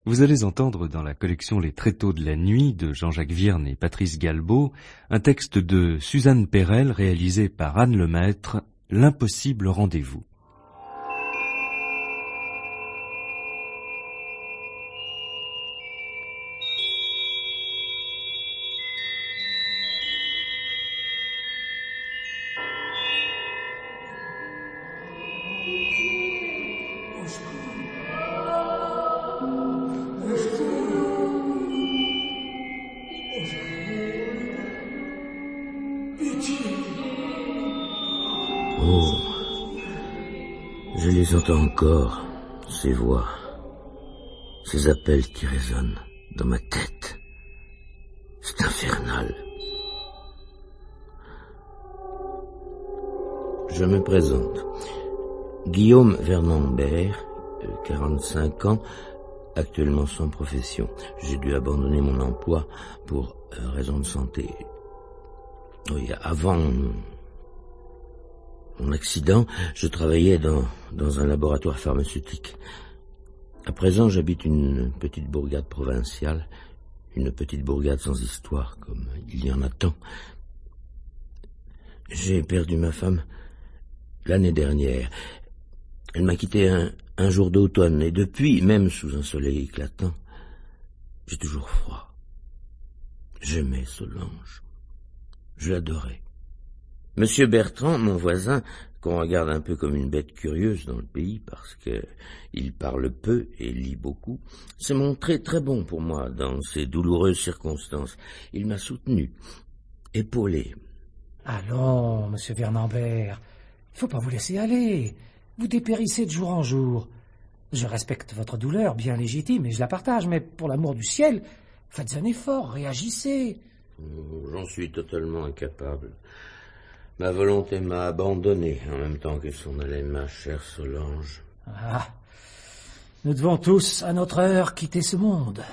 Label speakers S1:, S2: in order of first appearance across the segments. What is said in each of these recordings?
S1: Vous allez entendre dans la collection Les Tréteaux de la nuit de Jean-Jacques Vierne et Patrice Galbaud un texte de Suzanne Perel réalisé par Anne Lemaître, L'impossible rendez-vous.
S2: Oh, je les entends encore, ces voix, ces appels qui résonnent dans ma tête. C'est infernal. Je me présente. Guillaume Vernambert, 45 ans, actuellement sans profession. J'ai dû abandonner mon emploi pour raison de santé. Oui, avant mon accident, je travaillais dans un laboratoire pharmaceutique. À présent, j'habite une petite bourgade provinciale, une petite bourgade sans histoire, comme il y en a tant. J'ai perdu ma femme l'année dernière. Elle m'a quitté un jour d'automne, et depuis, même sous un soleil éclatant, j'ai toujours froid. J'aimais Solange. Je l'adorais. Monsieur Bertrand, mon voisin, qu'on regarde un peu comme une bête curieuse dans le pays parce que il parle peu et lit beaucoup, s'est montré très bon pour moi dans ces douloureuses circonstances. Il m'a soutenu, épaulé.
S3: Allons, monsieur Vernambert, il faut pas vous laisser aller. Vous dépérissez de jour en jour. Je respecte votre douleur, bien légitime, et je la partage, mais pour l'amour du ciel, faites un effort, réagissez.
S2: J'en suis totalement incapable. Ma volonté m'a abandonné en même temps que s'en allait ma chère Solange.
S3: Ah, nous devons tous, à notre heure, quitter ce monde.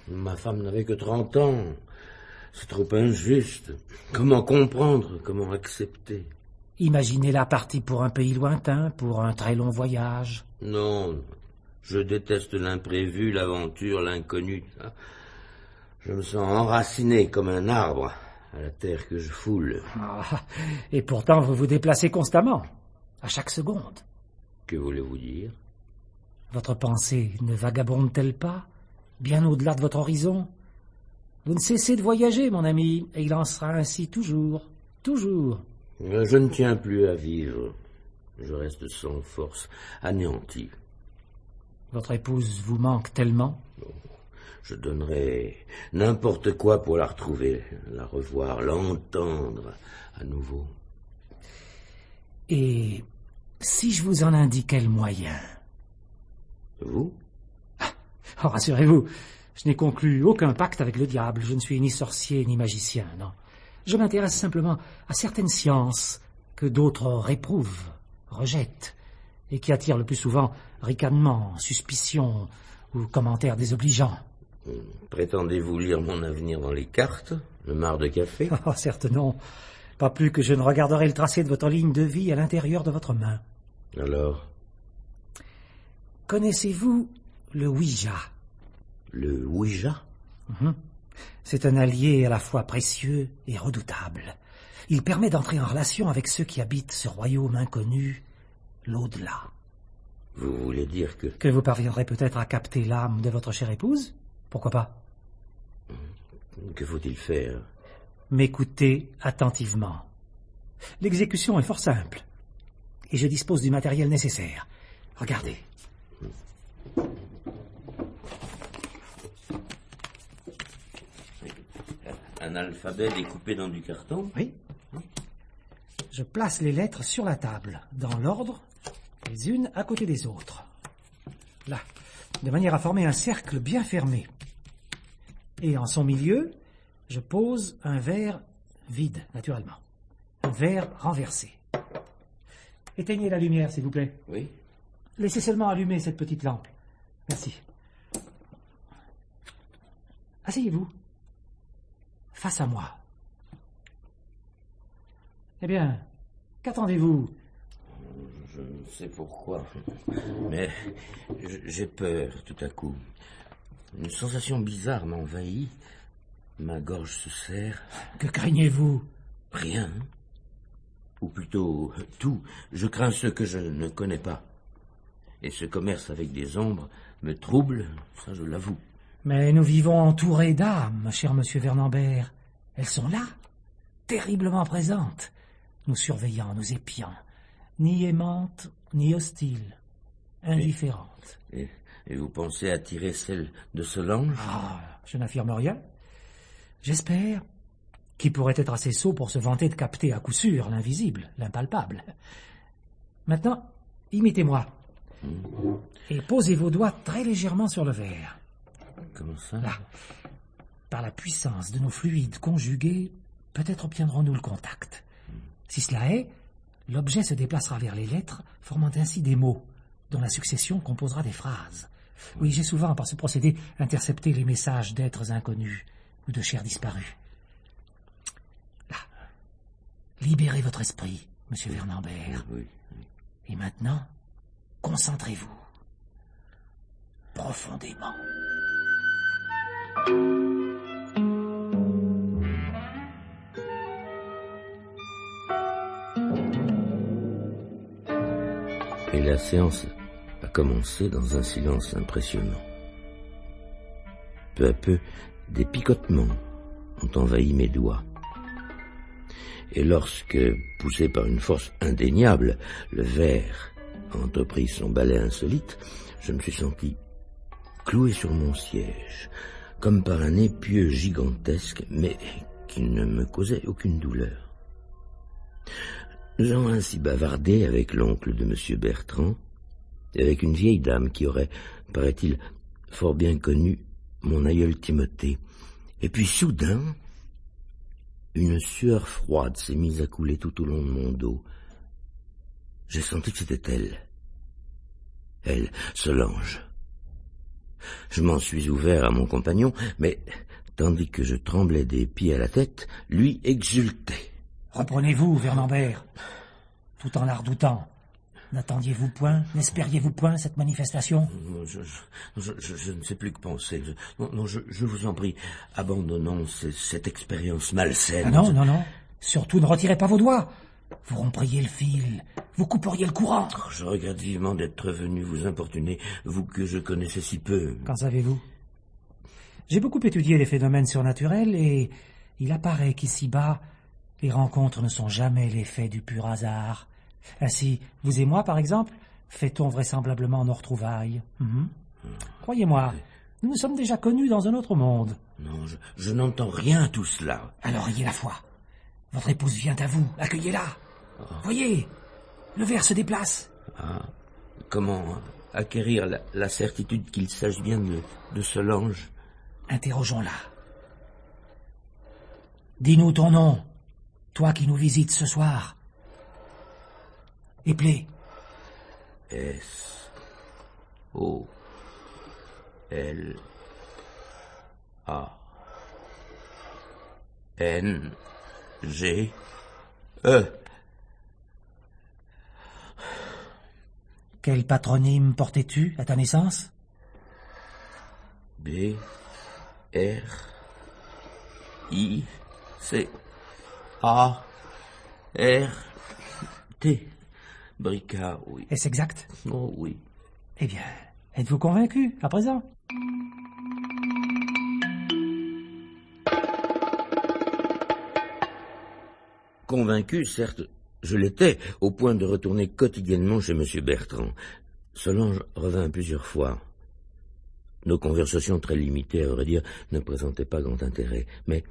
S2: Ma femme n'avait que 30 ans. C'est trop injuste. Comment comprendre, comment accepter?
S3: Imaginez-la partie pour un pays lointain, pour un très long voyage.
S2: Non, je déteste l'imprévu, l'aventure, l'inconnu. Je me sens enraciné comme un arbre à la terre que je foule.
S3: Ah, et pourtant vous vous déplacez constamment, à chaque seconde.
S2: Que voulez-vous dire?
S3: Votre pensée ne vagabonde-t-elle pas, bien au-delà de votre horizon? Vous ne cessez de voyager, mon ami, et il en sera ainsi toujours, toujours.
S2: Je ne tiens plus à vivre. Je reste sans force, anéanti.
S3: Votre épouse vous manque tellement?
S2: Je donnerais n'importe quoi pour la retrouver, la revoir, l'entendre à nouveau.
S3: Et si je vous en indiquais le moyen?
S2: Vous?
S3: Oh, rassurez-vous, je n'ai conclu aucun pacte avec le diable. Je ne suis ni sorcier ni magicien, non. Je m'intéresse simplement à certaines sciences que d'autres réprouvent, rejettent, et qui attirent le plus souvent ricanements, suspicions ou commentaires désobligeants.
S2: Prétendez-vous lire mon avenir dans les cartes, le marc de café?
S3: Oh, certes non. Pas plus que je ne regarderai le tracé de votre ligne de vie à l'intérieur de votre main.
S2: Alors?
S3: Connaissez-vous le Ouija?
S2: Le Ouija?
S3: C'est un allié à la fois précieux et redoutable. Il permet d'entrer en relation avec ceux qui habitent ce royaume inconnu, l'au-delà.
S2: Vous voulez dire que...
S3: Que vous parviendrez peut-être à capter l'âme de votre chère épouse? Pourquoi pas?
S2: Que faut-il faire?
S3: M'écoutez attentivement. L'exécution est fort simple, et je dispose du matériel nécessaire. Regardez.
S2: Un alphabet découpé dans du carton?
S3: Oui. Je place les lettres sur la table, dans l'ordre, les unes à côté des autres. Là, de manière à former un cercle bien fermé. Et en son milieu, je pose un verre vide, naturellement. Un verre renversé. Éteignez la lumière, s'il vous plaît.
S2: Oui.
S3: Laissez seulement allumer cette petite lampe. Merci. Asseyez-vous. Face à moi. Eh bien, qu'attendez-vous?
S2: Je ne sais pourquoi, mais j'ai peur tout à coup. Une sensation bizarre m'envahit. Ma gorge se serre.
S3: Que craignez-vous?
S2: Rien. Ou plutôt, tout. Je crains ce que je ne connais pas. Et ce commerce avec des ombres me trouble, ça je l'avoue.
S3: Mais nous vivons entourés d'âmes, cher monsieur Vernambert. Elles sont là, terriblement présentes, nous surveillant, nous épiant, ni aimantes, ni hostiles, indifférentes.
S2: Et vous pensez attirer celle de Solange?
S3: Ah, je n'affirme rien. J'espère. Qui pourrait être assez sot pour se vanter de capter à coup sûr l'invisible, l'impalpable. Maintenant, imitez-moi. Et posez vos doigts très légèrement sur le verre.
S2: Comment ça?
S3: Là. Par la puissance de nos fluides conjugués, peut-être obtiendrons-nous le contact. Si cela est, l'objet se déplacera vers les lettres, formant ainsi des mots, dont la succession composera des phrases. Oui, j'ai souvent, par ce procédé, intercepté les messages d'êtres inconnus ou de chairs disparues. Là. Libérez votre esprit, monsieur Vernambert.
S2: Oui.
S3: Et maintenant, concentrez-vous. Profondément.
S2: Et la séance a commencé dans un silence impressionnant. Peu à peu, des picotements ont envahi mes doigts. Et lorsque, poussé par une force indéniable, le verre a entrepris son balai insolite, je me suis senti cloué sur mon siège, comme par un épieu gigantesque, mais qui ne me causait aucune douleur. Nous avons ainsi bavardé avec l'oncle de M. Bertrand, et avec une vieille dame qui aurait, paraît-il, fort bien connu mon aïeul Timothée. Et puis soudain, une sueur froide s'est mise à couler tout au long de mon dos. J'ai senti que c'était elle. Elle, Solange. Je m'en suis ouvert à mon compagnon, mais tandis que je tremblais des pieds à la tête, lui exultait.
S3: Reprenez-vous, Vernambert, tout en la redoutant. N'attendiez-vous point, n'espériez-vous point cette manifestation?
S2: Je ne sais plus que penser. Je vous en prie, abandonnons cette expérience malsaine.
S3: Ah non. Surtout ne retirez pas vos doigts. Vous rompriez le fil, vous couperiez le courant.
S2: Oh, je regrette vivement d'être venu vous importuner, vous que je connaissais si peu.
S3: Qu'en savez-vous? J'ai beaucoup étudié les phénomènes surnaturels et il apparaît qu'ici-bas, les rencontres ne sont jamais l'effet du pur hasard. Ainsi, vous et moi, par exemple, fêtons vraisemblablement nos retrouvailles. Croyez-moi, nous nous sommes déjà connus dans un autre monde.
S2: Non, je n'entends rien à tout cela.
S3: Alors ayez la foi. Votre épouse vient à vous, accueillez-la. Voyez, le verre se déplace.
S2: Ah, comment acquérir la certitude qu'il s'agit bien de Solange?
S3: Interrogeons-la. Dis-nous ton nom, toi qui nous visites ce soir. Éplé.
S2: S-O-L-A-N-G-E.
S3: Quel patronyme portais-tu à ta naissance?
S2: B-R-I-C-A-R-T. Bricard, oui.
S3: Est-ce exact?
S2: Oh, oui.
S3: Eh bien, êtes-vous convaincu, à présent?
S2: Convaincu, certes, je l'étais, au point de retourner quotidiennement chez M. Bertrand. Solange revint plusieurs fois. Nos conversations très limitées, à vrai dire, ne présentaient pas grand intérêt. Mais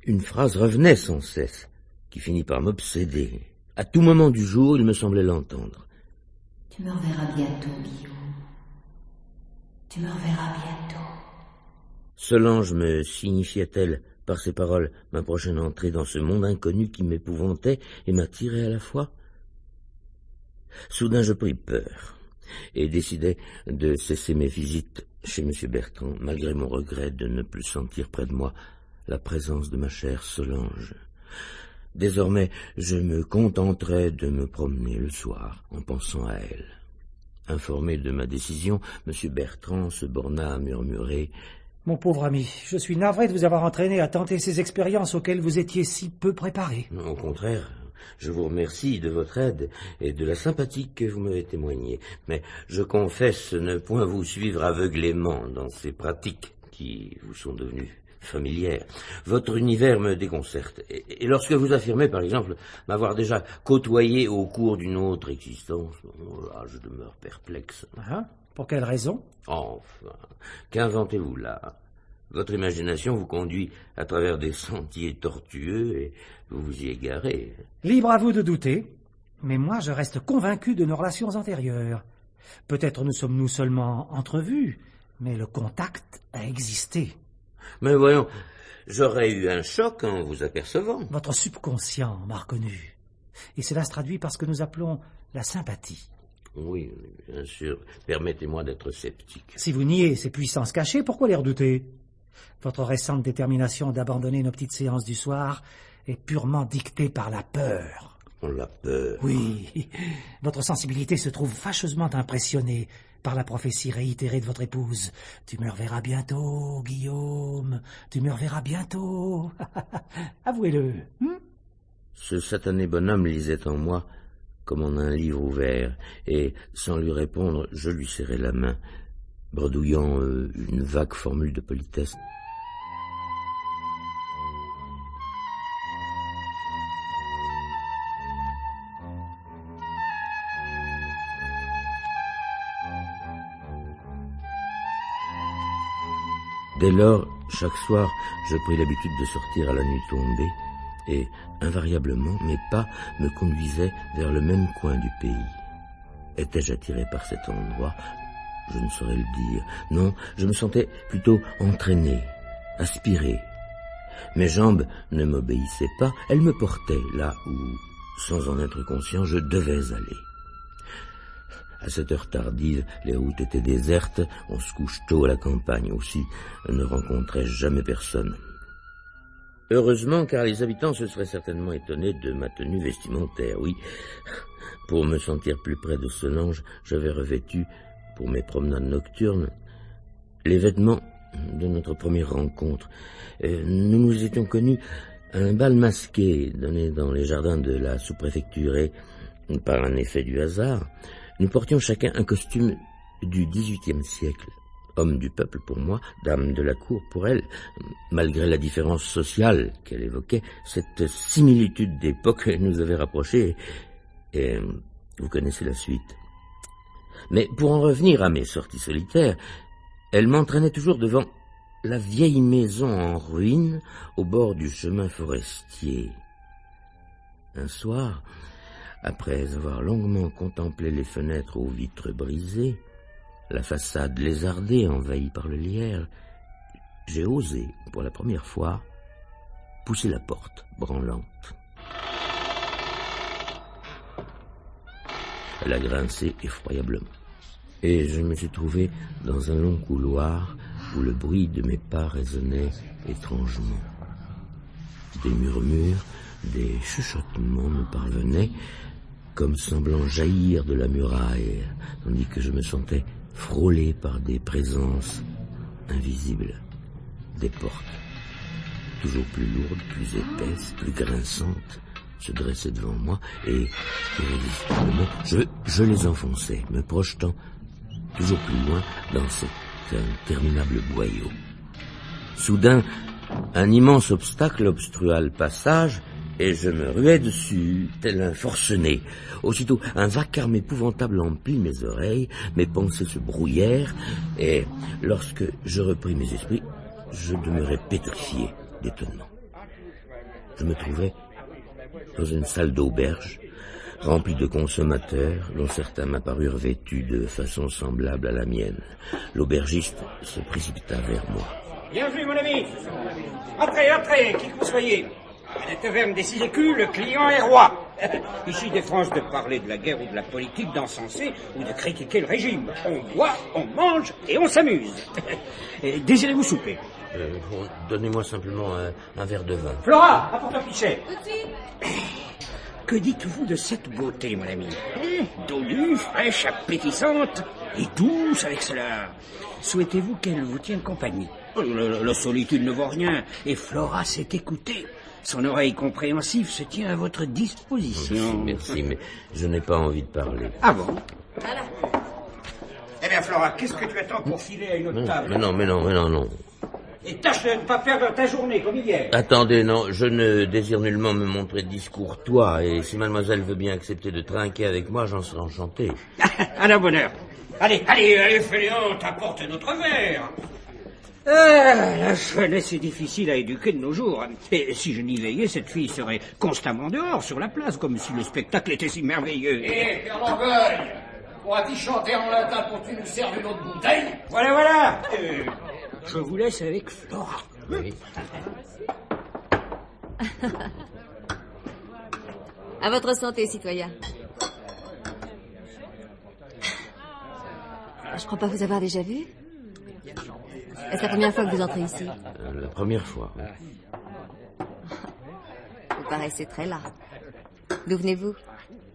S2: une phrase revenait sans cesse, qui finit par m'obséder. À tout moment du jour, il me semblait l'entendre.
S4: Tu me reverras bientôt, Guillaume. Tu me reverras bientôt.
S2: Solange me signifiait-elle, par ces paroles, ma prochaine entrée dans ce monde inconnu qui m'épouvantait et m'attirait à la fois? Soudain, je pris peur et décidai de cesser mes visites chez M. Bertrand, malgré mon regret de ne plus sentir près de moi la présence de ma chère Solange. Désormais, je me contenterais de me promener le soir en pensant à elle. Informé de ma décision, M. Bertrand se borna à murmurer
S3: Mon pauvre ami, je suis navré de vous avoir entraîné à tenter ces expériences auxquelles vous étiez si peu préparé.
S2: Au contraire, je vous remercie de votre aide et de la sympathie que vous m'avez témoignée. Mais je confesse ne point vous suivre aveuglément dans ces pratiques qui vous sont devenues familières. Votre univers me déconcerte. Et lorsque vous affirmez, par exemple, m'avoir déjà côtoyé au cours d'une autre existence, là, je demeure perplexe.
S3: Hein? Pour quelle raison?
S2: Enfin, qu'inventez-vous là? Votre imagination vous conduit à travers des sentiers tortueux et vous vous y égarez.
S3: Libre à vous de douter, mais moi je reste convaincu de nos relations antérieures. Peut-être nous sommes-nous seulement entrevus, mais le contact a existé.
S2: Mais voyons, j'aurais eu un choc en vous apercevant.
S3: Votre subconscient m'a reconnu, et cela se traduit par ce que nous appelons la sympathie.
S2: Oui, bien sûr. Permettez-moi d'être sceptique.
S3: Si vous niez ces puissances cachées, pourquoi les redouter? Votre récente détermination d'abandonner nos petites séances du soir est purement dictée par la peur.
S2: La peur?
S3: Oui, votre sensibilité se trouve fâcheusement impressionnée par la prophétie réitérée de votre épouse. Tu me reverras bientôt, Guillaume, tu me reverras bientôt. Avouez-le.
S2: Ce satané bonhomme lisait en moi comme en un livre ouvert, et, sans lui répondre, je lui serrai la main, bredouillant une vague formule de politesse. Dès lors, chaque soir, je pris l'habitude de sortir à la nuit tombée, et, invariablement, mes pas me conduisaient vers le même coin du pays. Étais-je attiré par cet endroit? Je ne saurais le dire. Non, je me sentais plutôt entraîné, aspiré. Mes jambes ne m'obéissaient pas, elles me portaient là où, sans en être conscient, je devais aller. À cette heure tardive, les routes étaient désertes, on se couche tôt à la campagne aussi, ne rencontrais-je jamais personne. Heureusement, car les habitants se seraient certainement étonnés de ma tenue vestimentaire, oui. Pour me sentir plus près de Solange, j'avais revêtu, pour mes promenades nocturnes, les vêtements de notre première rencontre. Nous nous étions connus à un bal masqué donné dans les jardins de la sous-préfecture et, par un effet du hasard, nous portions chacun un costume du XVIIIe siècle. Homme du peuple pour moi, dame de la cour pour elle, malgré la différence sociale qu'elle évoquait, cette similitude d'époque nous avait rapprochés, et vous connaissez la suite. Mais pour en revenir à mes sorties solitaires, elle m'entraînait toujours devant la vieille maison en ruine au bord du chemin forestier. Un soir, après avoir longuement contemplé les fenêtres aux vitres brisées, la façade lézardée envahie par le lierre, j'ai osé, pour la première fois, pousser la porte branlante. Elle a grincé effroyablement, et je me suis trouvé dans un long couloir où le bruit de mes pas résonnait étrangement. Des murmures, des chuchotements me parvenaient, comme semblant jaillir de la muraille, tandis que je me sentais frôlé par des présences invisibles, des portes, toujours plus lourdes, plus épaisses, plus grinçantes, se dressaient devant moi, et, irrésistiblement, je les enfonçais, me projetant toujours plus loin dans cet interminable boyau. Soudain, un immense obstacle obstrua le passage, et je me ruais dessus, tel un forcené. Aussitôt, un vacarme épouvantable emplit mes oreilles, mes pensées se brouillèrent, et lorsque je repris mes esprits, je demeurai pétrifié d'étonnement. Je me trouvais dans une salle d'auberge, remplie de consommateurs, dont certains m'apparurent vêtus de façon semblable à la mienne. L'aubergiste se précipita vers moi.
S5: Bien vu, mon ami. Entrez, qui que vous soyez. À la taverne des 6 écus, le client est roi. Ici, des France de parler de la guerre ou de la politique, d'encenser ou de critiquer le régime. On boit, on mange et on s'amuse. Désirez-vous souper?
S2: Donnez-moi simplement un verre de vin.
S5: Flora, apporte un pichet. Que dites-vous de cette beauté, mon ami? Dolue, fraîche, appétissante et douce avec cela. Souhaitez-vous qu'elle vous tienne compagnie? La solitude ne vaut rien, et Flora s'est écoutée. Son oreille compréhensive se tient à votre disposition.
S2: Merci, mais je n'ai pas envie de parler.
S5: Ah bon?
S4: Voilà.
S5: Eh bien, Flora, qu'est-ce que tu attends pour filer à une autre table?
S2: Mais non.
S5: Et tâche de ne pas perdre ta journée, comme hier.
S2: Attendez, non, je ne désire nullement me montrer discourtois, et si mademoiselle veut bien accepter de trinquer avec moi, j'en serai enchanté.
S5: À la bonne heure. Allez, Féléon, t'apporte notre verre. La jeunesse est difficile à éduquer de nos jours. Et si je n'y veillais, cette fille serait constamment dehors, sur la place, comme si le spectacle était si merveilleux.
S6: Père Langueuil, pourras-tu chanter en latin pour que tu nous serves une autre bouteille?
S5: Voilà. Je vous laisse avec Flora.
S2: Oui.
S7: À votre santé, citoyen. Je crois pas vous avoir déjà vu. Est-ce la première fois que vous entrez ici?
S2: La première fois. Oui.
S7: Vous paraissez très là. D'où venez-vous?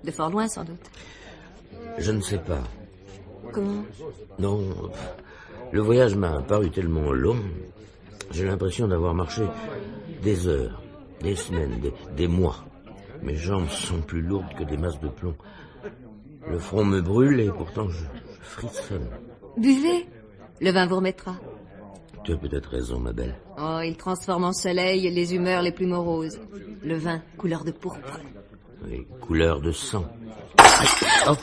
S7: De fort loin, sans doute.
S2: Je ne sais pas.
S7: Comment?
S2: Non, le voyage m'a paru tellement long. J'ai l'impression d'avoir marché des heures, des semaines, des mois. Mes jambes sont plus lourdes que des masses de plomb. Le front me brûle et pourtant je frissonne.
S7: Buvez. Le vin vous remettra.
S2: Tu as peut-être raison, ma belle.
S7: Oh, il transforme en soleil les humeurs les plus moroses. Le vin, couleur de pourpre.
S2: Oui, couleur de sang. Oh.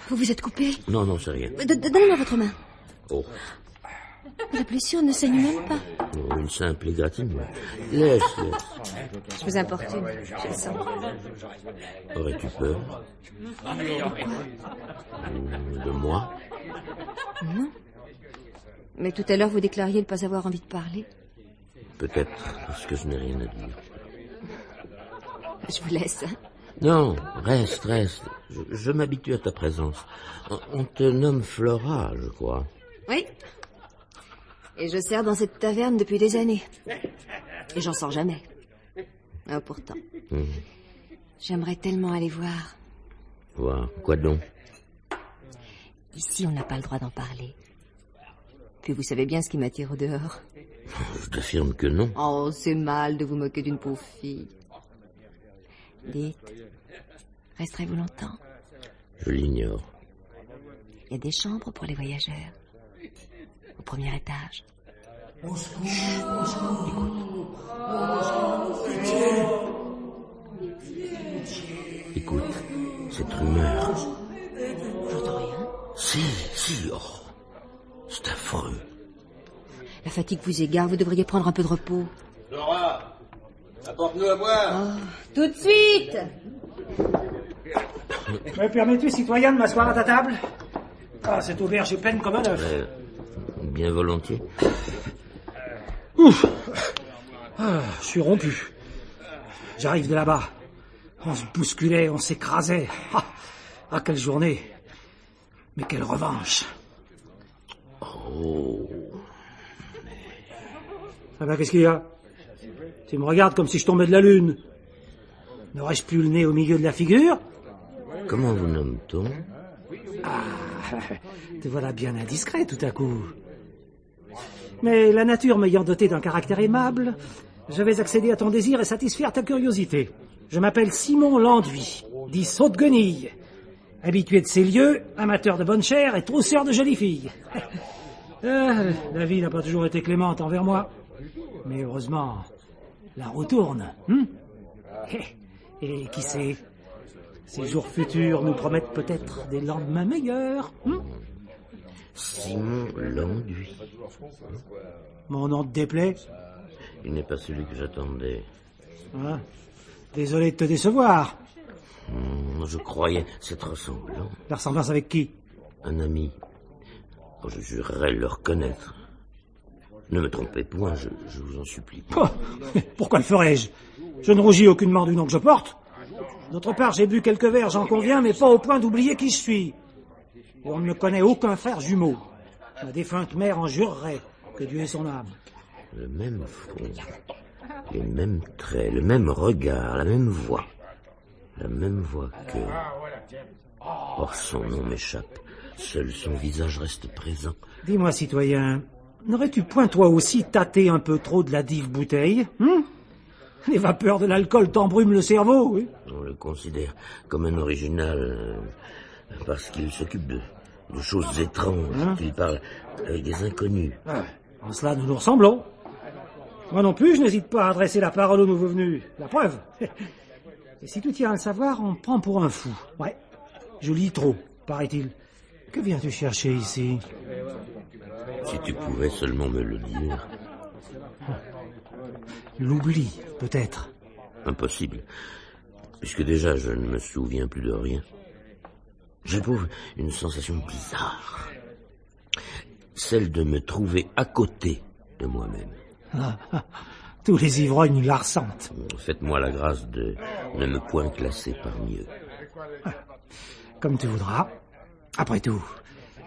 S7: Vous vous êtes coupé?
S2: Non, c'est rien.
S7: Donnez-moi votre main.
S2: Oh.
S7: La blessure ne saigne même pas.
S2: Oh, une simple égratignure. Laisse.
S7: Je vous importune, je le sens.
S2: Aurais-tu peur? De moi?
S7: Non. Mais tout à l'heure, vous déclariez ne pas avoir envie de parler.
S2: Peut-être parce que je n'ai rien à dire.
S7: Je vous laisse.
S2: Non, reste. Je m'habitue à ta présence. On te nomme Flora, je crois.
S7: Oui. Et je sers dans cette taverne depuis des années. Et j'en sors jamais. Ah, pourtant. J'aimerais tellement aller voir.
S2: Voir, quoi donc?
S7: Ici, on n'a pas le droit d'en parler. Puis vous savez bien ce qui m'attire au dehors.
S2: Je t'affirme que non.
S7: Oh, c'est mal de vous moquer d'une pauvre fille. Dites, resterez-vous longtemps?
S2: Je l'ignore.
S7: Il y a des chambres pour les voyageurs. Au premier étage.
S2: Écoute, cette rumeur.
S7: J'entends rien.
S2: Si, oh. C'est affreux.
S7: La fatigue vous égare, vous devriez prendre un peu de repos.
S6: Flora, apporte-nous à boire.
S7: Oh, tout de suite!
S3: Me permets-tu, citoyen, de m'asseoir à ta table? Ah, cette auberge est pleine comme un œuf.
S2: Bien volontiers.
S3: Ouf! Ah, je suis rompu. J'arrive de là-bas. On se bousculait, on s'écrasait. Ah, quelle journée. Mais quelle revanche.
S2: Oh.
S3: Ah ben, qu'est-ce qu'il y a? Tu me regardes comme si je tombais de la lune. N'aurais-je plus le nez au milieu de la figure?
S2: Comment vous nomme-t-on?
S3: Ah, te voilà bien indiscret tout à coup. Mais la nature m'ayant doté d'un caractère aimable, je vais accéder à ton désir et satisfaire ta curiosité. Je m'appelle Simon Landuit, dit Saute-Guenille. Habitué de ces lieux, amateur de bonne chère et trousseur de jolies filles. La vie n'a pas toujours été clémente envers moi. Mais heureusement, la roue tourne. Et qui sait, ces jours futurs nous promettent peut-être des lendemains meilleurs.
S2: Simon Landuit.
S3: Mon nom te déplaît?
S2: Il n'est pas celui que j'attendais.
S3: Ah, désolé de te décevoir.
S2: Je croyais cette ressemblance.
S3: La ressemblance avec qui?
S2: Un ami. Oh, je jurerais le reconnaître. Ne me trompez point, je vous en supplie.
S3: Oh, pourquoi le ferais-je? Je ne rougis aucunement du nom que je porte. D'autre part, j'ai bu quelques verres, j'en conviens, mais pas au point d'oublier qui je suis. Et on ne me connaît aucun frère jumeau. Ma défunte mère en jurerait, que Dieu ait son âme.
S2: Le même front, les mêmes traits, le même regard, la même voix. La même voix que... Or, son nom m'échappe. Seul son visage reste présent.
S3: Dis-moi, citoyen, n'aurais-tu point toi aussi tâté un peu trop de la dive bouteille? Les vapeurs de l'alcool t'embrument le cerveau, oui.
S2: On le considère comme un original parce qu'il s'occupe de choses étranges, qu'il parle avec des inconnus.
S3: En cela, nous nous ressemblons. Moi non plus, je n'hésite pas à adresser la parole aux nouveaux venus. La preuve. Et si tu tiens à le savoir, on me prend pour un fou. Ouais, je lis trop, paraît-il. Que viens-tu chercher ici?
S2: Si tu pouvais seulement me le dire.
S3: L'oubli, peut-être.
S2: Impossible, puisque déjà je ne me souviens plus de rien. J'éprouve une sensation bizarre, celle de me trouver à côté de moi-même.
S3: Tous les ivrognes la ressentent.
S2: Faites-moi la grâce de ne me point classer parmi eux.
S3: Comme tu voudras. Après tout,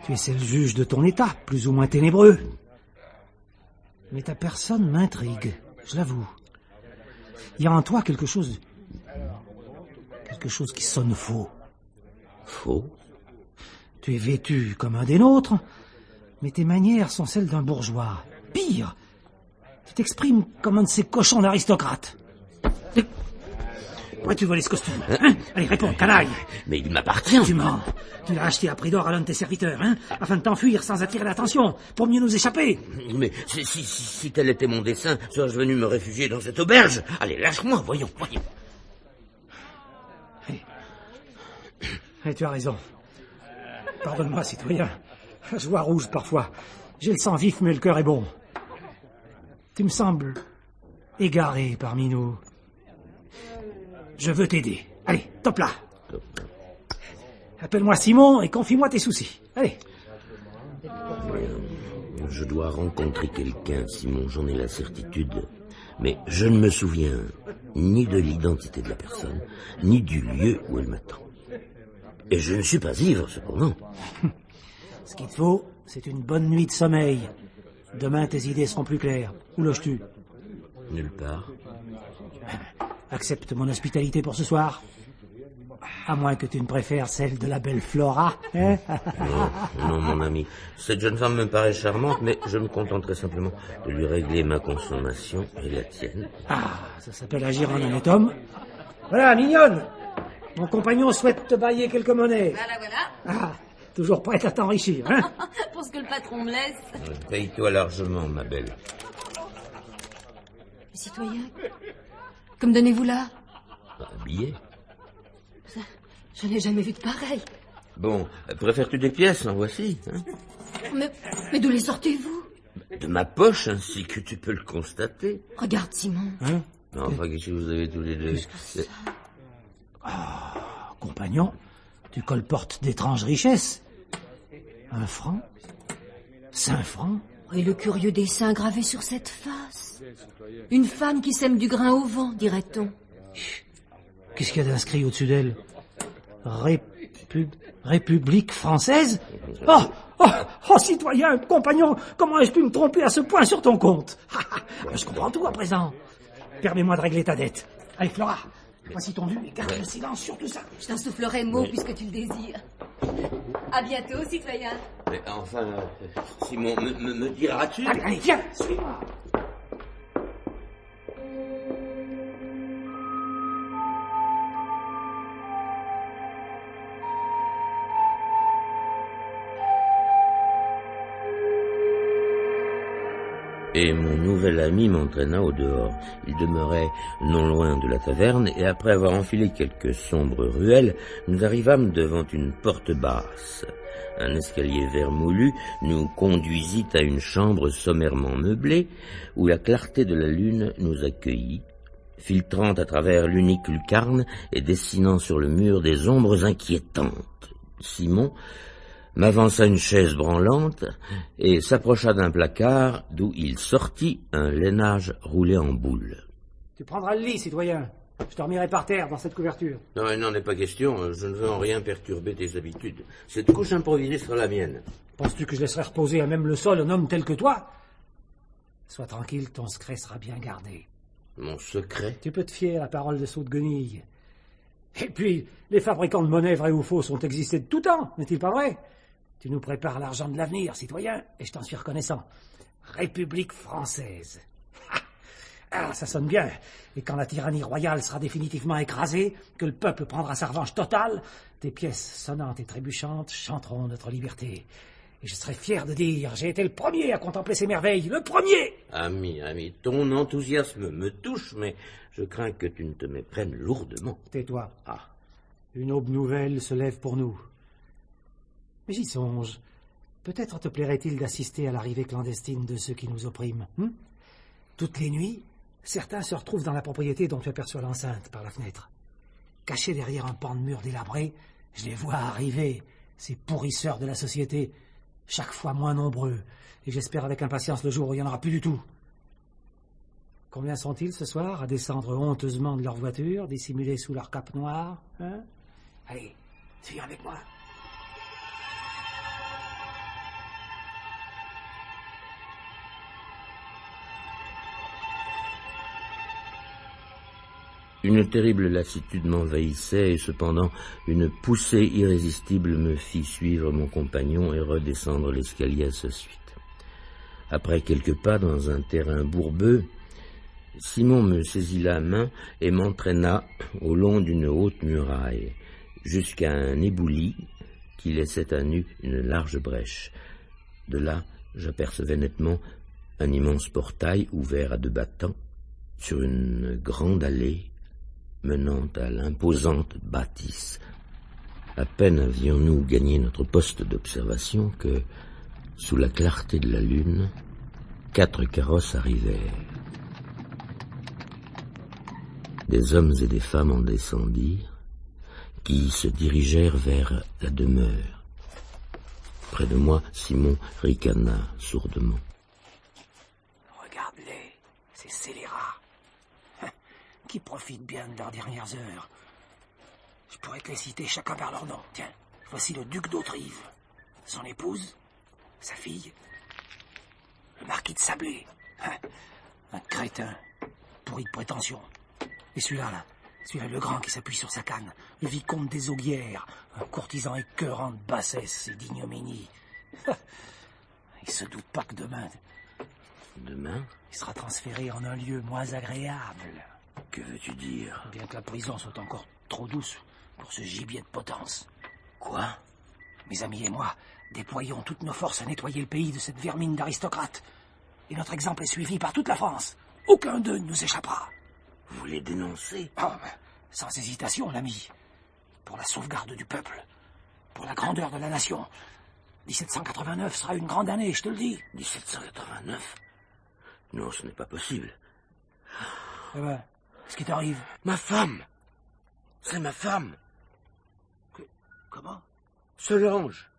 S3: tu es seul juge de ton état, plus ou moins ténébreux. Mais ta personne m'intrigue, je l'avoue. Il y a en toi quelque chose qui sonne faux.
S2: Faux?
S3: Tu es vêtu comme un des nôtres, mais tes manières sont celles d'un bourgeois. Pire, tu t'exprimes comme un de ces cochons d'aristocrates. Pourquoi tu voler ce costume, hein? Allez, réponds, canaille.
S2: Mais il m'appartient.
S3: Tu mens. Tu l'as acheté à prix d'or à l'un de tes serviteurs, hein, afin de t'enfuir sans attirer l'attention, pour mieux nous échapper.
S2: Mais si tel était mon dessein, serais-je venu me réfugier dans cette auberge? Allez, lâche-moi, voyons.
S3: Et tu as raison. Pardonne-moi, citoyen. Je vois rouge parfois. J'ai le sang vif, mais le cœur est bon. Tu me sembles égaré parmi nous. Je veux t'aider. Allez, top là. Appelle-moi Simon et confie-moi tes soucis. Allez.
S2: Je dois rencontrer quelqu'un, Simon, j'en ai la certitude. Mais je ne me souviens ni de l'identité de la personne, ni du lieu où elle m'attend. Et je ne suis pas ivre, cependant.
S3: Ce qu'il te faut, c'est une bonne nuit de sommeil. Demain, tes idées seront plus claires. Où loges-tu?
S2: Nulle part.
S3: Accepte mon hospitalité pour ce soir. À moins que tu ne préfères celle de la belle Flora, hein?
S2: Non, mon ami. Cette jeune femme me paraît charmante, mais je me contenterai simplement de lui régler ma consommation et la tienne.
S3: Ah, ça s'appelle agir en honnête homme. Voilà, mignonne. Mon compagnon souhaite te bailler quelques monnaies.
S7: Voilà.
S3: Ah, toujours prête à t'enrichir, hein?
S7: Pour ce que le patron me laisse.
S2: Paye-toi largement, ma belle.
S7: Citoyen, que me donnez-vous là?
S2: Un billet.
S7: Je n'ai jamais vu de pareil.
S2: Bon, préfères-tu des pièces? En voici. Hein?
S7: Mais d'où les sortez-vous?
S2: De ma poche, ainsi que tu peux le constater.
S7: Regarde, Simon.
S3: Hein?
S2: Non, enfin, qu'est-ce que vous avez tous les deux?
S3: Compagnon, tu colportes d'étranges richesses. 1 franc? 5 francs?
S7: Et le curieux dessin gravé sur cette face. Une femme qui sème du grain au vent, dirait-on.
S3: Qu'est-ce qu'il y a d'inscrit au-dessus d'elle? République française? Oh, citoyen, compagnon, comment ai-je pu me tromper à ce point sur ton compte? Je comprends tout à présent. Permets-moi de régler ta dette. Allez, Flora, voici ton dû et garde le silence sur tout ça.
S7: Je t'insufflerai mot puisque tu le désires. À bientôt, citoyen.
S2: Mais enfin, Simon, me diras-tu?
S3: Allez, viens, suis-moi.
S2: Et mon nouvel ami m'entraîna au dehors. Il demeurait non loin de la taverne, et après avoir enfilé quelques sombres ruelles, nous arrivâmes devant une porte basse. Un escalier vermoulu nous conduisit à une chambre sommairement meublée, où la clarté de la lune nous accueillit, filtrant à travers l'unique lucarne et dessinant sur le mur des ombres inquiétantes. Simon m'avança une chaise branlante et s'approcha d'un placard d'où il sortit un lainage roulé en boule.
S3: Tu prendras le lit, citoyen. Je te remettrai par terre dans cette couverture.
S2: Non, il n'en est pas question. Je ne veux en rien perturber tes habitudes. Cette couche improvisée sera la mienne.
S3: Penses-tu que je laisserai reposer à même le sol un homme tel que toi? Sois tranquille, ton secret sera bien gardé.
S2: Mon secret?
S3: Tu peux te fier à la parole de sot de guenille. Et puis, les fabricants de monnaie, vrais ou faux, ont existé de tout temps, n'est-il pas vrai? Tu nous prépares l'argent de l'avenir, citoyen, et je t'en suis reconnaissant. République française. Ah, ça sonne bien. Et quand la tyrannie royale sera définitivement écrasée, que le peuple prendra sa revanche totale, des pièces sonnantes et trébuchantes chanteront notre liberté. Et je serai fier de dire, j'ai été le premier à contempler ces merveilles, le premier.
S2: Ami, ton enthousiasme me touche, mais je crains que tu ne te méprennes lourdement.
S3: Tais-toi. Ah, une aube nouvelle se lève pour nous. Mais j'y songe. Peut-être te plairait-il d'assister à l'arrivée clandestine de ceux qui nous oppriment. Toutes les nuits, certains se retrouvent dans la propriété dont tu aperçois l'enceinte par la fenêtre. Cachés derrière un pan de mur délabré, je les vois arriver, ces pourrisseurs de la société, chaque fois moins nombreux, et j'espère avec impatience le jour où il n'y en aura plus du tout. Combien sont-ils ce soir à descendre honteusement de leur voiture, dissimulés sous leur cape noire, hein? Allez, suis avec moi.
S2: Une terrible lassitude m'envahissait et cependant une poussée irrésistible me fit suivre mon compagnon et redescendre l'escalier à sa suite. Après quelques pas dans un terrain bourbeux, Simon me saisit la main et m'entraîna au long d'une haute muraille jusqu'à un éboulis qui laissait à nu une large brèche. De là, j'apercevais nettement un immense portail ouvert à 2 battants sur une grande allée menant à l'imposante bâtisse. À peine avions-nous gagné notre poste d'observation que, sous la clarté de la lune, 4 carrosses arrivèrent. Des hommes et des femmes en descendirent, qui se dirigèrent vers la demeure. Près de moi, Simon ricana sourdement.
S3: Regarde-les, ces scélérats qui profitent bien de leurs dernières heures. Je pourrais te les citer chacun par leur nom. Tiens, voici le duc d'Autrive, son épouse, sa fille, le marquis de Sablé, un crétin, pourri de prétention. Et celui-là, le grand qui s'appuie sur sa canne, le vicomte des Auguières, un courtisan écœurant de bassesse et d'ignominie. Il se doute pas que demain...
S2: Demain?
S3: Il sera transféré en un lieu moins agréable.
S2: Que veux-tu dire?
S3: Bien que la prison soit encore trop douce pour ce gibier de potence.
S2: Quoi?
S3: Mes amis et moi déployons toutes nos forces à nettoyer le pays de cette vermine d'aristocrates. Et notre exemple est suivi par toute la France. Aucun d'eux ne nous échappera.
S2: Vous les dénoncez?
S3: Oh, sans hésitation, l'ami. Pour la sauvegarde du peuple. Pour la grandeur de la nation. 1789 sera une grande année, je te le dis.
S2: 1789? Non, ce n'est pas possible.
S3: Eh ben, qu'est-ce qui t'arrive?
S2: Ma femme! C'est ma femme!
S3: Comment?
S2: Solange!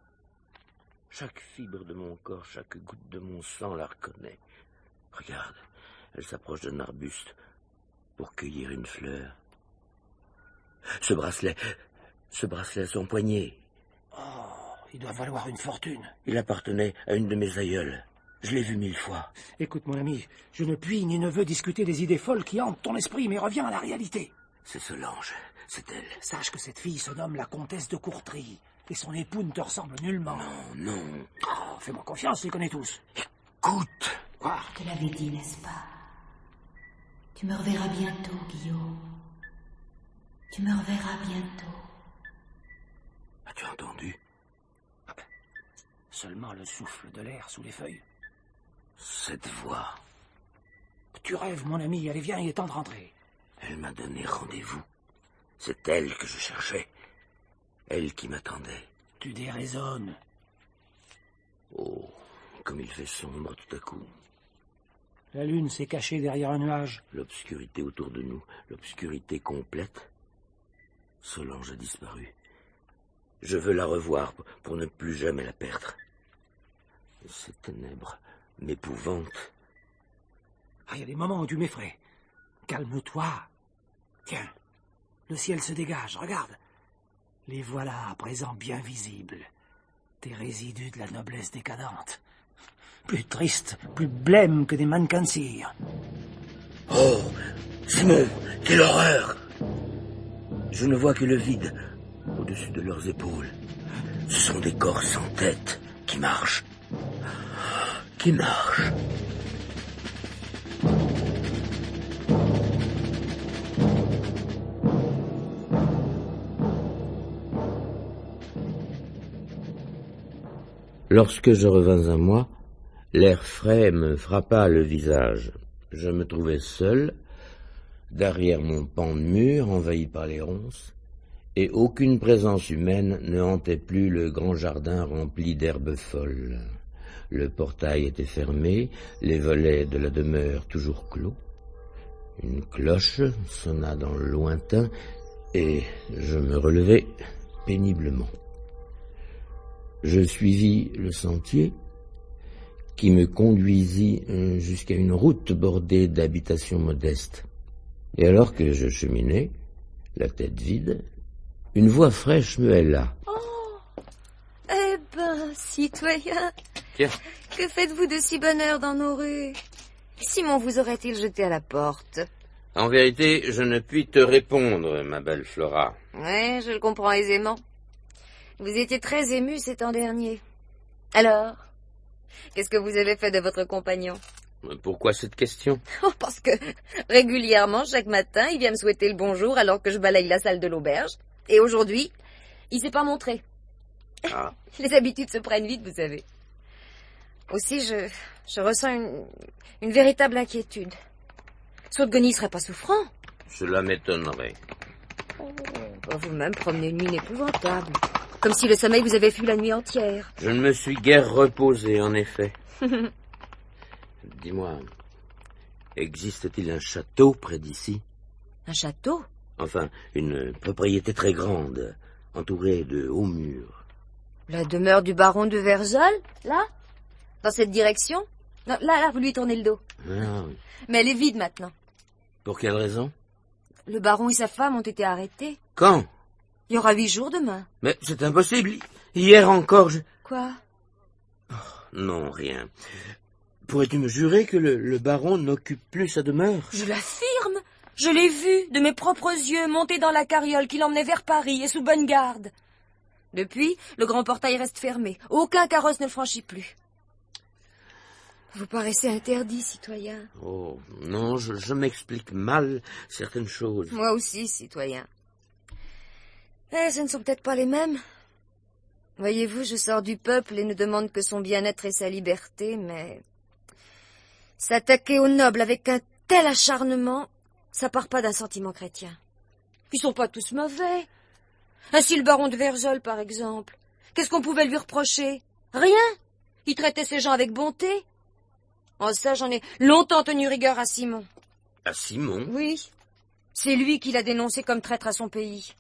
S2: Chaque fibre de mon corps, chaque goutte de mon sang la reconnaît. Regarde, elle s'approche d'un arbuste pour cueillir une fleur. Ce bracelet à son poignet.
S3: Oh, il doit valoir une fortune.
S2: Il appartenait à une de mes aïeules. Je l'ai vu 1000 fois.
S3: Écoute, mon ami, je ne puis ni ne veux discuter des idées folles qui hantent ton esprit, mais reviens à la réalité.
S2: C'est Solange, c'est elle.
S3: Sache que cette fille se nomme la comtesse de Courtry, et son époux ne te ressemble nullement.
S2: Non.
S3: Oh, fais-moi confiance, tu les connais tous.
S2: Écoute.
S3: Quoi?
S4: Je te l'avais dit, n'est-ce pas? Tu me reverras bientôt, Guillaume. Tu me reverras bientôt.
S2: As-tu entendu?
S3: Seulement le souffle de l'air sous les feuilles.
S2: Cette voix.
S3: Tu rêves, mon ami. Allez, viens, il est temps de rentrer.
S2: Elle m'a donné rendez-vous. C'est elle que je cherchais. Elle qui m'attendait.
S3: Tu déraisonnes.
S2: Oh, comme il fait sombre tout à coup.
S3: La lune s'est cachée derrière un nuage.
S2: L'obscurité autour de nous, l'obscurité complète. Solange a disparu. Je veux la revoir pour ne plus jamais la perdre. Ces ténèbres m'épouvantent.
S3: Ah, il y a des moments où tu m'effraies. Calme-toi. Tiens, le ciel se dégage, regarde. Les voilà à présent bien visibles. Tes résidus de la noblesse décadente. Plus tristes, plus blêmes que des mannequins de cire.
S2: Oh, Simon, quelle horreur! Je ne vois que le vide au-dessus de leurs épaules. Ce sont des corps sans tête qui marchent. qui marche. Lorsque je revins à moi, l'air frais me frappa le visage. Je me trouvais seul, derrière mon pan de mur envahi par les ronces, et aucune présence humaine ne hantait plus le grand jardin rempli d'herbes folles. Le portail était fermé, les volets de la demeure toujours clos. Une cloche sonna dans le lointain, et je me relevai péniblement. Je suivis le sentier qui me conduisit jusqu'à une route bordée d'habitations modestes. Et alors que je cheminais, la tête vide, une voix fraîche me héla.
S7: Oh, eh ben, citoyen,
S2: Tiens.
S7: Que faites-vous de si bonne heure dans nos rues? Simon vous aurait-il jeté à la porte?
S2: En vérité, je ne puis te répondre, ma belle Flora.
S7: Ouais, je le comprends aisément. Vous étiez très ému ces temps derniers. Alors, qu'est-ce que vous avez fait de votre compagnon?
S2: Pourquoi cette question?
S7: Oh, parce que régulièrement, chaque matin, il vient me souhaiter le bonjour alors que je balaye la salle de l'auberge. Et aujourd'hui, il s'est pas montré.
S2: Ah.
S7: Les habitudes se prennent vite, vous savez. Aussi, je ressens une véritable inquiétude. Sautgony serait pas souffrant.
S2: Cela m'étonnerait.
S7: Oh, vous-même promenez une mine épouvantable. Comme si le sommeil vous avait fui la nuit entière.
S2: Je ne me suis guère reposé, en effet. Dis-moi, existe-t-il un château près d'ici?
S7: Un château?
S2: Enfin, une propriété très grande, entourée de hauts murs.
S7: La demeure du baron de Verzol, là? Dans cette direction? Non, là, vous lui tournez le dos.
S2: Ah, oui.
S7: Mais elle est vide maintenant.
S2: Pour quelle raison?
S7: Le baron et sa femme ont été arrêtés.
S2: Quand?
S7: Il y aura 8 jours demain.
S2: Mais c'est impossible. Hier encore,
S7: Quoi?
S2: Oh, non, rien. Pourrais-tu me jurer que le baron n'occupe plus sa demeure?
S7: Je l'affirme. Je l'ai vu, de mes propres yeux, monter dans la carriole qui l'emmenait vers Paris et sous bonne garde. Depuis, le grand portail reste fermé. Aucun carrosse ne le franchit plus. Vous paraissez interdit, citoyen.
S2: Oh, non, je m'explique mal certaines choses.
S7: Moi aussi, citoyen. Eh, ce ne sont peut-être pas les mêmes. Voyez-vous, je sors du peuple et ne demande que son bien-être et sa liberté, mais s'attaquer aux nobles avec un tel acharnement, ça part pas d'un sentiment chrétien. Ils sont pas tous mauvais. Ainsi le baron de Verzol, par exemple. Qu'est-ce qu'on pouvait lui reprocher? Rien. Il traitait ses gens avec bonté. En ça, j'en ai longtemps tenu rigueur à Simon.
S2: À Simon?
S7: Oui. C'est lui qui l'a dénoncé comme traître à son pays.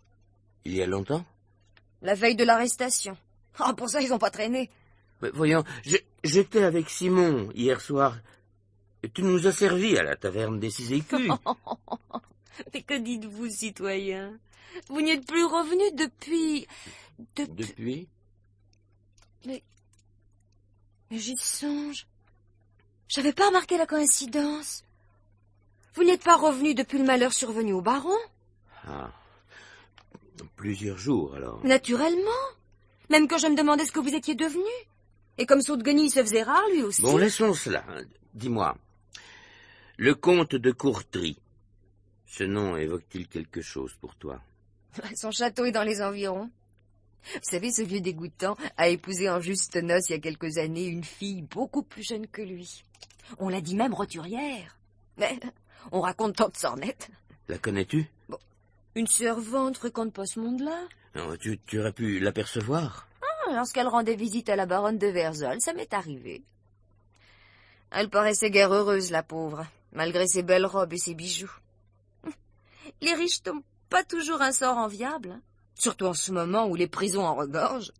S2: Il y a longtemps?
S7: La veille de l'arrestation. Ah, pour ça, ils ont pas traîné.
S2: Mais voyons, j'étais avec Simon hier soir. Et tu nous as servi à la taverne des 6 écus.
S7: Mais que dites-vous, citoyen? Vous n'y êtes plus revenu depuis...
S2: Depuis?
S7: Mais j'y songe. J'avais pas remarqué la coïncidence. Vous n'êtes pas revenu depuis le malheur survenu au baron?
S2: Ah, plusieurs jours, alors.
S7: Naturellement. Même quand je me demandais ce que vous étiez devenu. Et comme Sautgony se faisait rare, lui aussi.
S2: Bon, laissons cela. Dis-moi, le comte de Courtry, ce nom évoque-t-il quelque chose pour toi?
S7: Son château est dans les environs. Vous savez, ce vieux dégoûtant a épousé en juste noces il y a quelques années une fille beaucoup plus jeune que lui. On l'a dit même roturière. Mais on raconte tant de sornettes.
S2: La connais-tu?
S7: Bon, une servante fréquente pas ce monde-là.
S2: Non, tu aurais pu l'apercevoir?
S7: Ah, lorsqu'elle rendait visite à la baronne de Verzol, ça m'est arrivé. Elle paraissait guère heureuse, la pauvre, malgré ses belles robes et ses bijoux. Les riches tombent pas toujours un sort enviable, hein. Surtout en ce moment où les prisons en regorgent.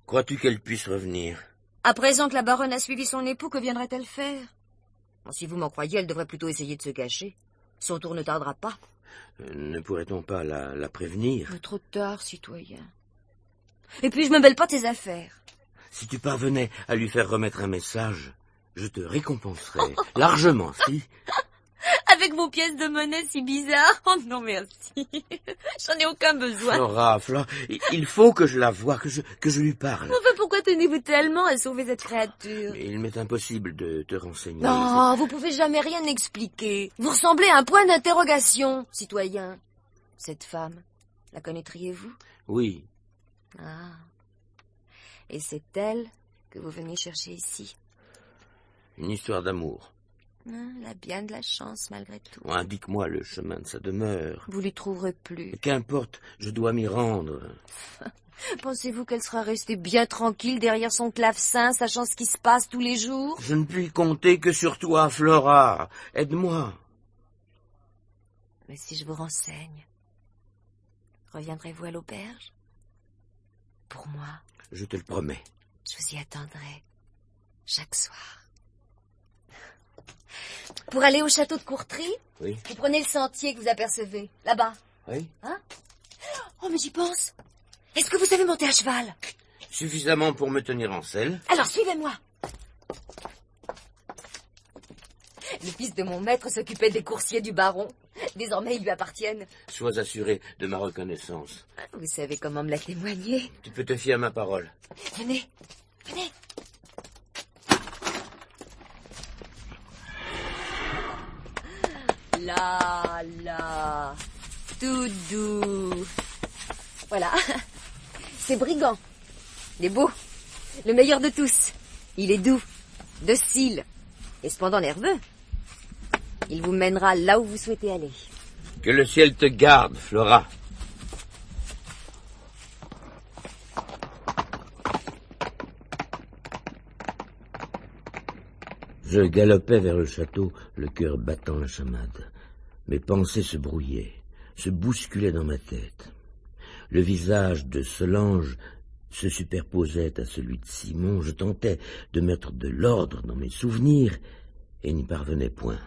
S2: Crois-tu qu'elle puisse revenir?
S7: À présent que la baronne a suivi son époux, que viendrait-elle faire? Bon, si vous m'en croyez, elle devrait plutôt essayer de se cacher. Son tour ne tardera pas.
S2: Ne pourrait-on pas la prévenir?
S7: Mais trop tard, citoyen. Et puis je me mêle pas de tes affaires.
S2: Si tu parvenais à lui faire remettre un message, je te récompenserais largement, si.
S7: Avec vos pièces de monnaie si bizarres? Oh non, merci. J'en ai aucun besoin.
S2: Flora, il faut que je la voie, que je lui parle.
S7: Enfin, pourquoi tenez-vous tellement à sauver cette créature?
S2: Mais il m'est impossible de te renseigner.
S7: Non, vous pouvez jamais rien expliquer. Vous ressemblez à un point d'interrogation, citoyen. Cette femme, la connaîtriez-vous?
S2: Oui.
S7: Ah. Et c'est elle que vous venez chercher ici?
S2: Une histoire d'amour.
S7: Elle a bien de la chance, malgré tout.
S2: Indique-moi le chemin de sa demeure.
S7: Vous l'y trouverez plus.
S2: Qu'importe, je dois m'y rendre.
S7: Pensez-vous qu'elle sera restée bien tranquille derrière son clavecin, sachant ce qui se passe tous les jours?
S2: Je ne puis compter que sur toi, Flora. Aide-moi.
S7: Mais si je vous renseigne, reviendrez-vous à l'auberge? Pour moi?
S2: Je te le promets.
S7: Je vous y attendrai, chaque soir. Pour aller au château de Courtry,
S2: oui.
S7: Vous prenez le sentier que vous apercevez, là-bas.
S2: Oui.
S7: Hein? Oh, mais j'y pense. Est-ce que vous savez monter à cheval?
S2: Suffisamment pour me tenir en selle.
S7: Alors, suivez-moi. Le fils de mon maître s'occupait des coursiers du baron. Désormais, ils lui appartiennent.
S2: Sois assuré de ma reconnaissance.
S7: Vous savez comment me la témoigner.
S2: Tu peux te fier à ma parole.
S7: Venez, venez. Là, tout doux. Voilà, c'est Brigand. Il est beau, le meilleur de tous. Il est doux, docile et cependant nerveux. Il vous mènera là où vous souhaitez aller.
S2: Que le ciel te garde, Flora. Je galopais vers le château, le cœur battant la chamade. Mes pensées se brouillaient, se bousculaient dans ma tête. Le visage de Solange se superposait à celui de Simon. Je tentais de mettre de l'ordre dans mes souvenirs et n'y parvenais point.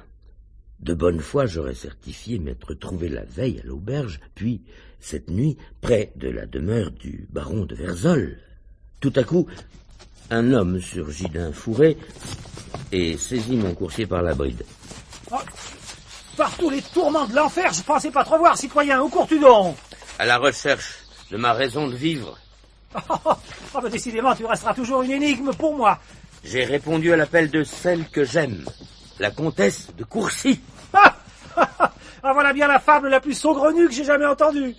S2: De bonne foi, j'aurais certifié m'être trouvé la veille à l'auberge, puis, cette nuit, près de la demeure du baron de Verzol. Tout à coup, un homme surgit d'un fourré et saisit mon coursier par la bride.
S3: Oh, par tous les tourments de l'enfer, je pensais pas te revoir, citoyen. Où cours-tu donc?
S2: À la recherche de ma raison de vivre.
S3: Oh, décidément, tu resteras toujours une énigme pour moi.
S2: J'ai répondu à l'appel de celle que j'aime, la comtesse de Courcy.
S3: Ah, voilà bien la fable la plus saugrenue que j'ai jamais entendue.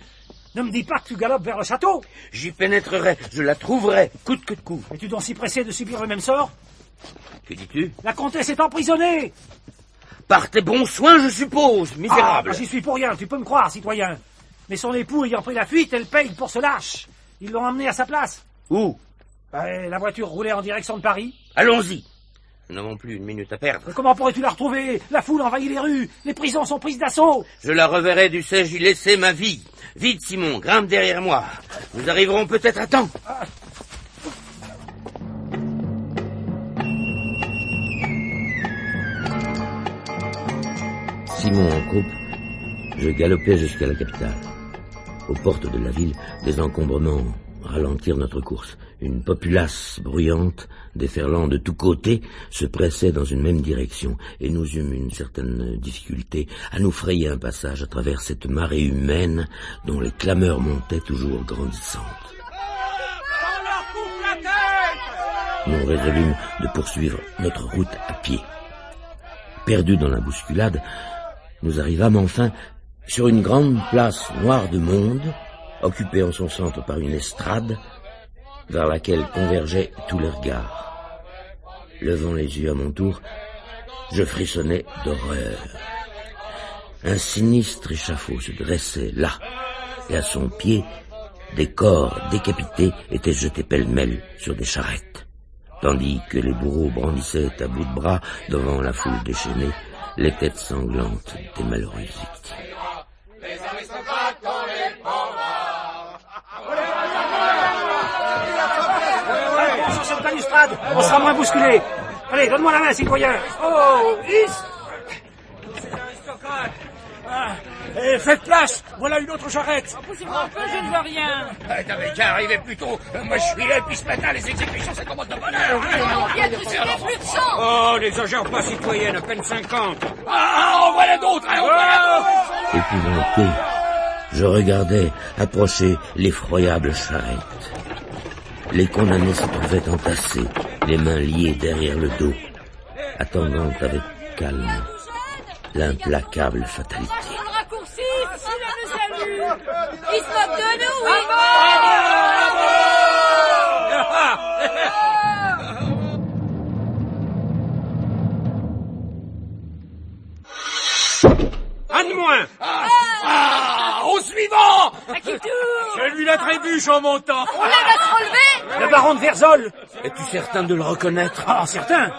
S3: Ne me dis pas que tu galopes vers le château.
S2: J'y pénétrerai, je la trouverai, coûte que coûte.
S3: Es-tu donc si pressé de subir le même sort?
S2: Que dis-tu?
S3: La comtesse est emprisonnée.
S2: Par tes bons soins, je suppose, misérable.
S3: Ah, j'y suis pour rien, tu peux me croire, citoyen. Mais son époux ayant pris la fuite, elle paye pour ce lâche. Ils l'ont emmené à sa place.
S2: Où?
S3: La voiture roulait en direction de Paris.
S2: Allons-y. Nous n'avons plus une minute à perdre.
S3: Mais comment pourrais-tu la retrouver? La foule envahit les rues, les prisons sont prises d'assaut.
S2: Je la reverrai, dussé-je y laisser ma vie. Vite, Simon, grimpe derrière moi. Nous arriverons peut-être à temps. Simon en croupe, je galopais jusqu'à la capitale. Aux portes de la ville, des encombrements ralentirent notre course. Une populace bruyante, déferlant de tous côtés, se pressait dans une même direction, et nous eûmes une certaine difficulté à nous frayer un passage à travers cette marée humaine dont les clameurs montaient toujours grandissantes. Nous résolûmes de poursuivre notre route à pied. Perdus dans la bousculade, nous arrivâmes enfin sur une grande place noire de monde, occupée en son centre par une estrade, vers laquelle convergeaient tous les regards. Levant les yeux à mon tour, je frissonnais d'horreur. Un sinistre échafaud se dressait là, et à son pied, des corps décapités étaient jetés pêle-mêle sur des charrettes, tandis que les bourreaux brandissaient à bout de bras devant la foule déchaînée les têtes sanglantes des malheureuses victimes.
S6: Les aristocrates dans les pauvres.
S3: Sur cette balustrade, on sera moins bousculé. Allez, donne-moi la main, citoyen. Oh, faites place, voilà une autre charrette.
S8: Poussez-moi un peu, je ne vois rien.
S6: T'avais qu'à arriver plus tôt. Moi, je suis là, et puis ce matin, les exécutions, ça commence de bonne heure.
S8: Il y a tous plus de sang.
S5: Oh, n'exagère pas, citoyenne, à peine 50.
S6: Ah, en voilà d'autres, hein, en voilà d'autres.
S2: Épouvanté, Je regardais approcher l'effroyable charrette. Les condamnés se trouvaient entassés, les mains liées derrière le dos, attendant avec calme l'implacable fatalité.
S8: Il se moque de nous, oui.
S5: Un de moins.
S6: Au suivant!
S8: À qui tourne?
S6: J'ai vu la trébuche en montant.
S8: On l'aide à se relever?
S5: Le baron de Verzol.
S2: Es-tu certain de le reconnaître?
S5: Ah, certain.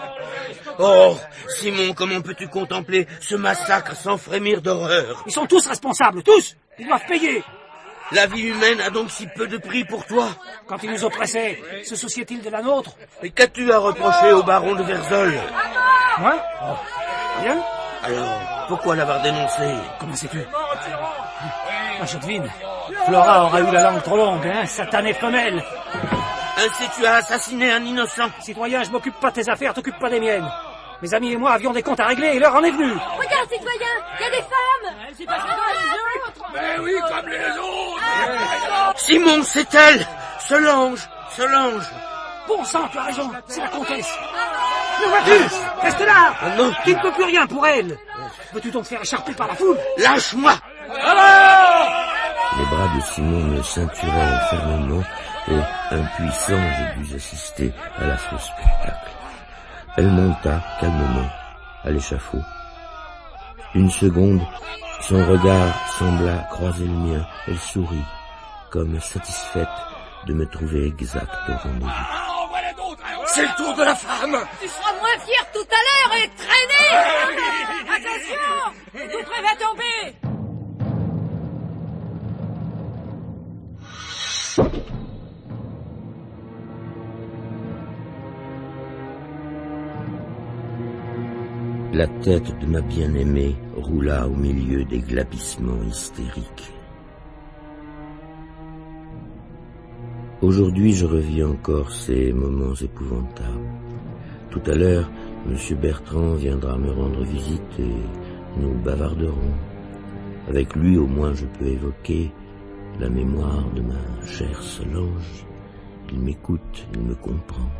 S2: Oh, Simon, comment peux-tu contempler ce massacre sans frémir d'horreur?
S5: Ils sont tous responsables, tous. Ils doivent payer.
S2: La vie humaine a donc si peu de prix pour toi?
S5: Quand ils nous oppressaient, se souciait-il de la nôtre?
S2: Et qu'as-tu à reprocher au baron de Verzol?
S5: Moi? Rien.
S2: Alors, pourquoi l'avoir dénoncé?
S5: Comment sais-tu? Ah, je devine. Flora aura eu la langue trop longue, hein, satanée femelle.
S2: Ainsi tu as assassiné un innocent.
S5: Citoyen, je m'occupe pas de tes affaires, t'occupes pas des miennes. Mes amis et moi avions des comptes à régler et l'heure en est venue.
S8: Regarde, citoyen, il y a des femmes. C'est pas comme les autres.
S6: Mais oui, comme les autres.
S2: Simon, c'est elle! Solange!
S5: Bon sang, tu as raison, c'est la comtesse. Le vois-tu? Reste là.
S2: Non.
S5: Tu ne peux plus rien pour elle. Peux-tu donc faire écharper par la foule?
S2: Lâche-moi!
S5: Alors!
S2: Les bras de Simon me ceinturaient fermement et, impuissant, je dus assister à l'affreux spectacle. Elle monta calmement à l'échafaud. Une seconde, son regard sembla croiser le mien. Elle sourit, comme satisfaite de me trouver exact au rendez-vous.
S6: C'est le tour de la femme.
S8: Tu seras moins fier tout à l'heure et traîner. Attention, tout près va tomber.
S2: La tête de ma bien-aimée roula au milieu des glapissements hystériques. Aujourd'hui, je revis encore ces moments épouvantables. Tout à l'heure, M. Bertrand viendra me rendre visite et nous bavarderons. Avec lui, au moins, je peux évoquer la mémoire de ma chère Solange. Il m'écoute, il me comprend.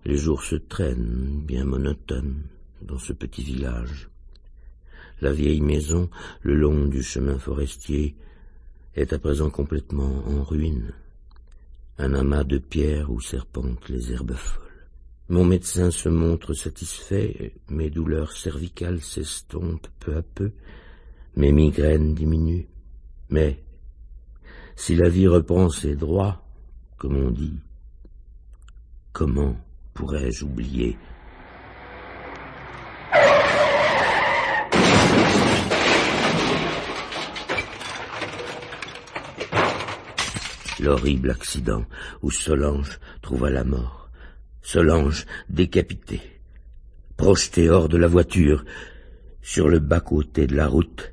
S2: Les jours se traînent, bien monotones, dans ce petit village. La vieille maison, le long du chemin forestier, est à présent complètement en ruine. Un amas de pierres où serpentent les herbes folles. Mon médecin se montre satisfait, mes douleurs cervicales s'estompent peu à peu, mes migraines diminuent. Mais, si la vie reprend ses droits, comme on dit, comment pourrais-je oublier ? L'horrible accident où Solange trouva la mort. Solange décapitée, projetée hors de la voiture, sur le bas-côté de la route.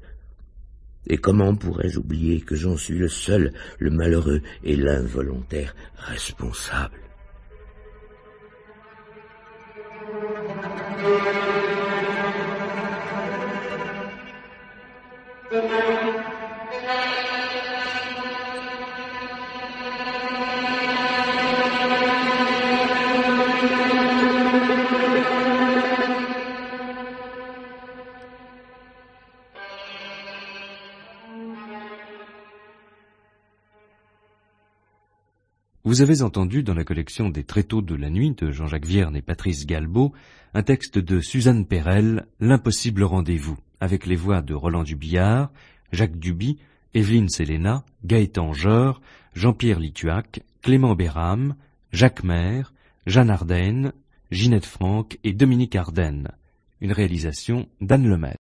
S2: Et comment pourrais-je oublier que j'en suis le seul, le malheureux et l'involontaire responsable ?
S1: Vous avez entendu dans la collection des Tréteaux de la nuit de Jean-Jacques Vierne et Patrice Galbaud un texte de Suzanne Perel, L'impossible rendez-vous, avec les voix de Roland Dubillard, Jacques Duby, Evelyne Séléna, Gaëtan Jeur, Jean-Pierre Lituac, Clément Béram, Jacques Maire, Jeanne Ardenne, Ginette Franck et Dominique Ardenne. Une réalisation d'Anne Lemaitre.